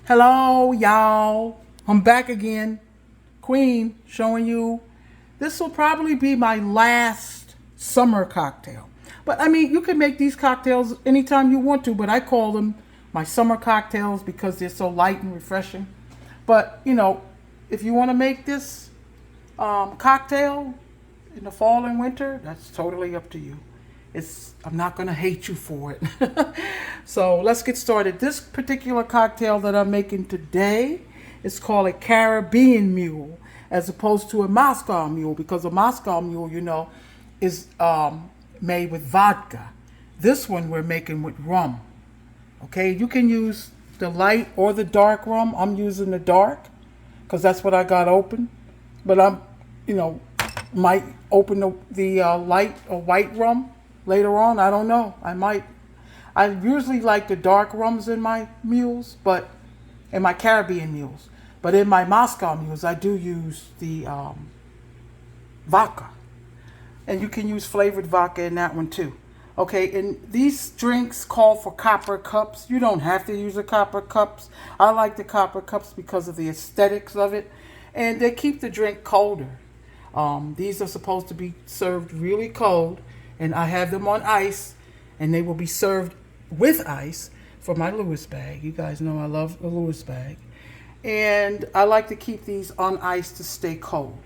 Hello, y'all. I'm back again. Queen, showing you. This will probably be my last summer cocktail. But I mean, you can make these cocktails anytime you want to, but I call them my summer cocktails because they're so light and refreshing. But, if you want to make this cocktail in the fall and winter, that's totally up to you. I'm not going to hate you for it. So let's get started. This particular cocktail that I'm making today is called a Caribbean Mule as opposed to a Moscow Mule, because a Moscow Mule, is made with vodka. This one we're making with rum. Okay, you can use the light or the dark rum. I'm using the dark because that's what I got open. But I'm, might open the light or white rum later on. I don't know. I might. I usually like the dark rums in my mules, but in my Caribbean mules. But in my Moscow mules, I do use the vodka. And you can use flavored vodka in that one too. Okay, and these drinks call for copper cups. You don't have to use the copper cups. I like the copper cups because of the aesthetics of it. And they keep the drink colder. These are supposed to be served really cold. And I have them on ice. And they will be served with ice for my Lewis bag. You guys know I love the Lewis bag. And I like to keep these on ice to stay cold.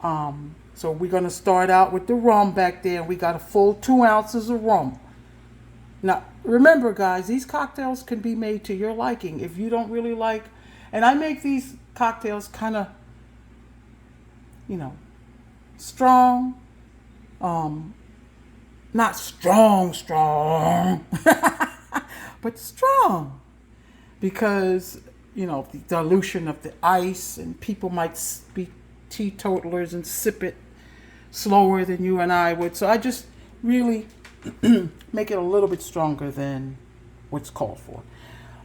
So we're going to start out with the rum back there. We got a full 2 ounces of rum. Now, remember, guys, these cocktails can be made to your liking. If you don't really like, and I make these cocktails kind of, strong. Not strong, but strong. Because, the dilution of the ice, and people might be teetotalers and sip it slower than you and I would. So I just really make it a little bit stronger than what's called for.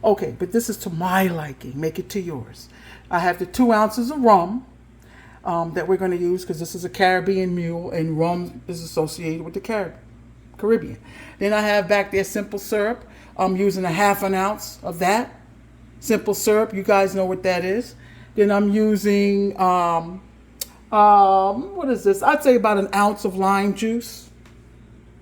Okay, but this is to my liking. Make it to yours. I have the 2 ounces of rum that we're going to use because this is a Caribbean Mule, and rum is associated with the Caribbean. Then I have back there simple syrup. I'm using a half an ounce of that. Simple syrup, you guys know what that is. Then I'm using, what is this? I'd say about an ounce of lime juice.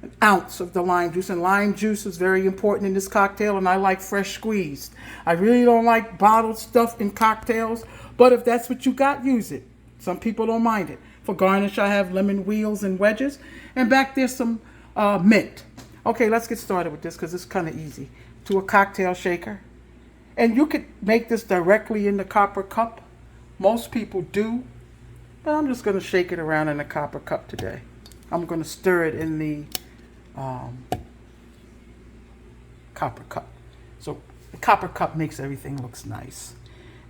An ounce of the lime juice. And lime juice is very important in this cocktail, and I like fresh squeezed. I really don't like bottled stuff in cocktails, but if that's what you got, use it. Some people don't mind it. For garnish, I have lemon wheels and wedges. And back there's some mint. Okay, let's get started with this because it's kind of easy. To a cocktail shaker. And you could make this directly in the copper cup. Most people do. But I'm just going to shake it around in the copper cup today. I'm going to stir it in the copper cup. So the copper cup makes everything looks nice.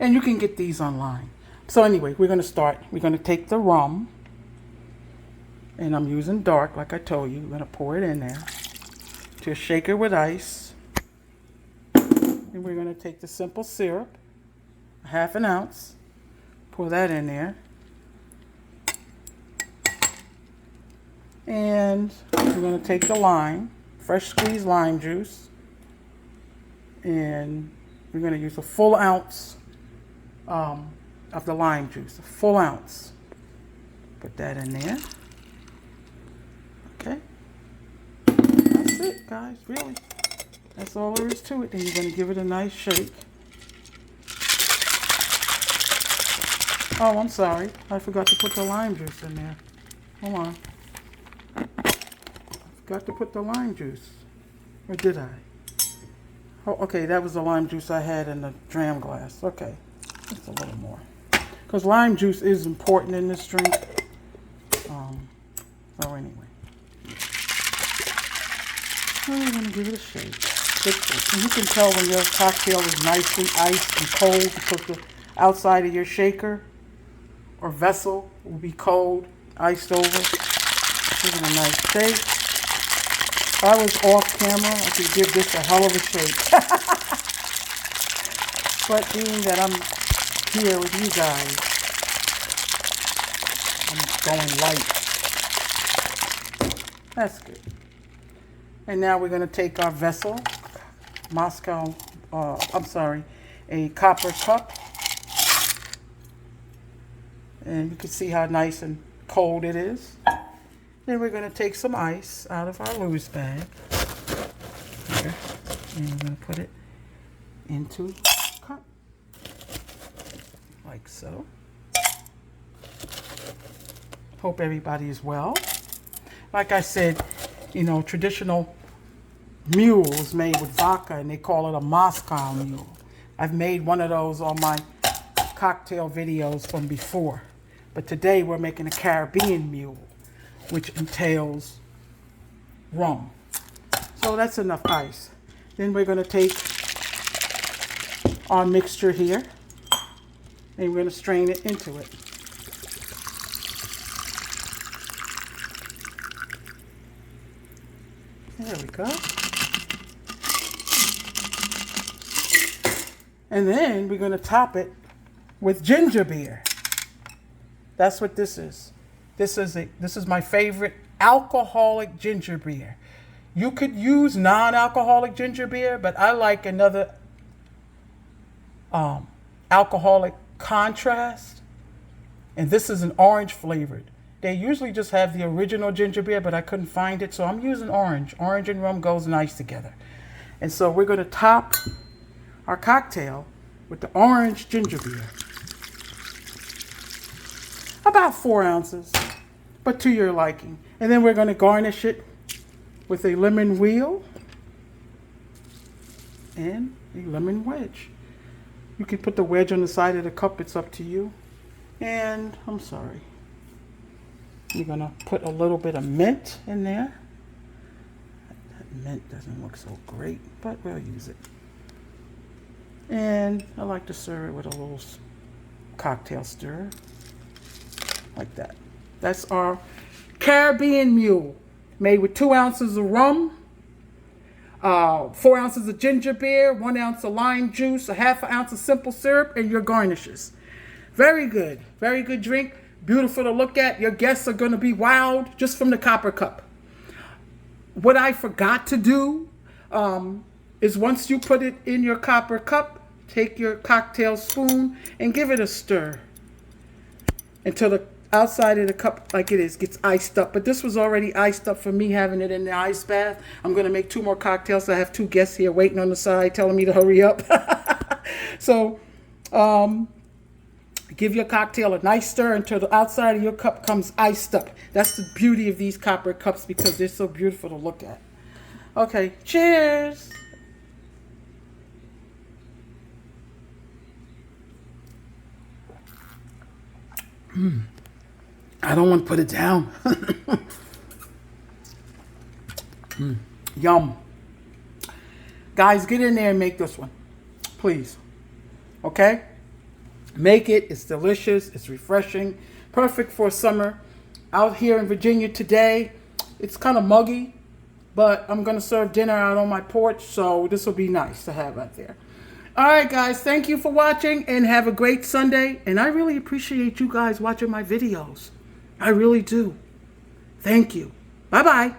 And you can get these online. So anyway, we're going to start. We're going to take the rum. And I'm using dark, like I told you. We're going to pour it in there. To a shaker with ice. And we're going to take the simple syrup. Half an ounce. Pour that in there. And we're going to take the lime. Fresh squeezed lime juice. And we're going to use a full ounce of the lime juice. A full ounce. Put that in there. Okay. That's it, guys. Really. That's all there is to it. Then you're going to give it a nice shake. Oh, I'm sorry. I forgot to put the lime juice in there. Hold on. I forgot to put the lime juice. Or did I? Oh, okay. That was the lime juice I had in the dram glass. Okay. Just a little more. Because lime juice is important in this drink. So anyway. I'm going to give it a shake. And you can tell when your cocktail is nicely iced and cold because the outside of your shaker or vessel will be cold, iced over. Give it a nice shake. If I was off camera, I could give this a hell of a shake. But being that I'm here with you guys, I'm going light. That's good. And now we're going to take our vessel, a copper cup. And you can see how nice and cold it is. Then we're going to take some ice out of our loose bag. Here. And we're going to put it into a cup. Like so. Hope everybody is well. Like I said, you know, traditional mule is made with vodka, and they call it a Moscow mule. I've made one of those on my cocktail videos from before. But today we're making a Caribbean mule, which entails rum. So that's enough ice. Then we're going to take our mixture here, and we're going to strain it into it. There we go. And then we're going to top it with ginger beer. That's what this is. This is my favorite alcoholic ginger beer. You could use non-alcoholic ginger beer, but I like another alcoholic contrast. And this is an orange flavored. They usually just have the original ginger beer, but I couldn't find it, so I'm using orange. Orange and rum goes nice together. And so we're going to top our cocktail with the orange ginger beer. About 4 ounces, but to your liking. And then we're going to garnish it with a lemon wheel and a lemon wedge. You can put the wedge on the side of the cup, it's up to you. And I'm sorry. You're going to put a little bit of mint in there. That mint doesn't look so great, but we'll use it. And I like to serve it with a little cocktail stirrer. Like that. That's our Caribbean Mule, made with 2 ounces of rum, 4 ounces of ginger beer, 1 ounce of lime juice, a half an ounce of simple syrup, and your garnishes. Very good drink. Beautiful to look at. Your guests are going to be wowed just from the copper cup. What I forgot to do is once you put it in your copper cup, take your cocktail spoon and give it a stir until the outside of the cup, like it is, gets iced up. But this was already iced up for me having it in the ice bath. I'm going to make 2 more cocktails. I have 2 guests here waiting on the side telling me to hurry up. So give your cocktail a nice stir until the outside of your cup comes iced up. That's the beauty of these copper cups, because they're so beautiful to look at. Okay, cheers. I don't want to put it down. Yum. Guys, get in there and make this one, please. Okay? Make it. It's delicious. It's refreshing. Perfect for summer. Out here in Virginia today, it's kind of muggy, but I'm going to serve dinner out on my porch, so this will be nice to have out there. All right, guys, thank you for watching, and have a great Sunday. And I really appreciate you guys watching my videos. I really do. Thank you. Bye-bye.